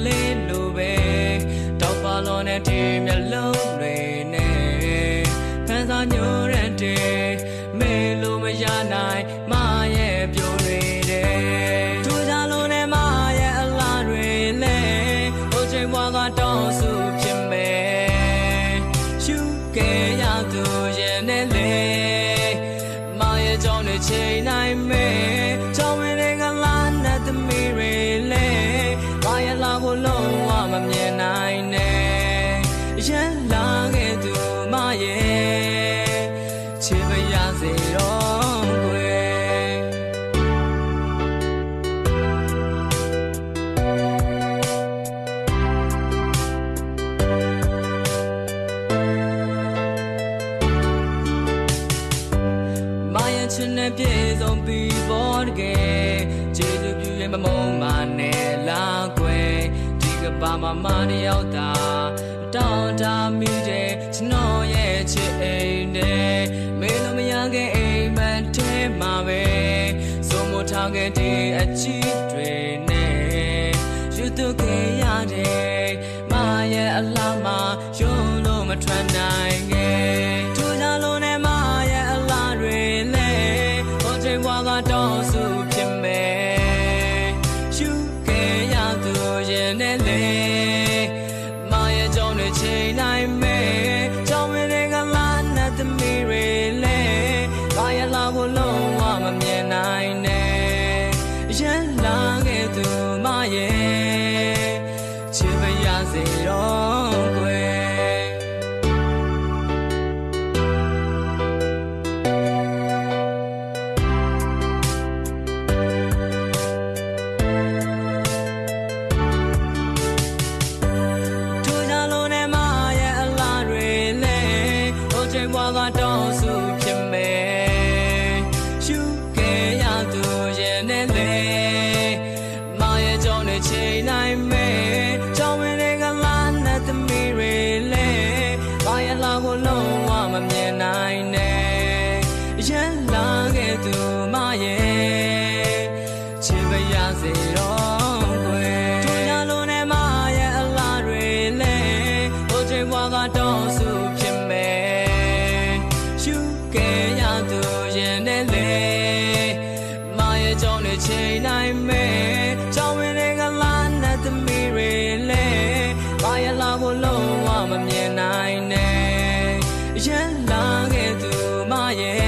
လိုပဲတောက်ပါလုံးနဲ့ဒီမျက်လုံးတွေနဲ့ဖန်ဆောင်ညိုရတဲ့မေလိုမရနိုင်မရဲ့ပြိုတွေတဲ့ထူးခြားလုံးနဲ့မရဲ့အလားတွေလဲဟိုချိန်ဘွားကတောင်းစုဖြစ်မယ်ရှုခဲ့ရသူရဲ့နဲ့လေမရဲ့ကြောင့်တွေချိန်နိုင်မယ်ကြောင့်ဝင်တွေကလာနဲ့သမီးတွေလဲမရဲ့လာကိုလုံးဝမမြင်နိုင်နဲ့ရန်လာခဲ့သူမရဲ့ချစ်ပါရစေတော့ကွယ်မရဲ့ချစ်နဲ့ပြေဆုံးပြီးပေါ်တကယ်ကျေးဇူးပြုရင်မမုန်းမနဲ့လာကွယ်ဒီကဘာမှမတယောက်သာတောင်းတမိတဲ့ကျွန်တော်ရဲ့ချစ်အိမ်နဲ့မေလိုမရခဲ့အိမ်မက်ထဲမှာပဲစိုးမိုးထားခဲ့တဲ့အချစ်တွေနဲ့ယူသွခဲ့ရတဲ့မရဲ့အလားမှာယုံလို့မထွက်နိုင်ခဲ့ထူးခြားလို့နဲ့မရဲ့အလားတွေလဲဟိုချိန်ဘွားကတောင်းစုဖြစ်မယ်ယူခဲ့ရသူရဲ့နဲ့လေချိန်နိုင်မယ်ကြောင့်ဝင်တွေကလာနဲ့သမီးတွေလဲဘာရလာကိုလုံးဝမမြင်နိုင်နဲ့ရန်လာခဲ့သူမရဲ့ချစ်ပါရစေတော့ကွယ်ဘွားကတောင်းစုဖြစ်မယ်ရှုခဲ့ရသူရဲ့နဲ့လေမရဲ့ကြောင့်နဲ့ချိန်နိုင်မယ်ကြောင့်ဝင်တွေကလာနဲ့သမီးတွေလဲဘာရလာကိုလုံးဝမမြင်နိုင်နဲ့ရန်လာခဲ့သူမရဲ့ချစ်ပါရစေတော့ကွယ်ထူးခြားလို့နဲ့မရဲ့အလားတွေလဲဟိုချိန်ဘွားကတောင်းစုဖြစ်မယ်ချိန်နိုင်မယ်ကြောင့်ဝင်တွေကလာနဲ့သမီးတွေလဲဘာရလာကိုလုံးဝမမြင်နိုင်နဲ့ရန်လာခဲ့သူမရဲ့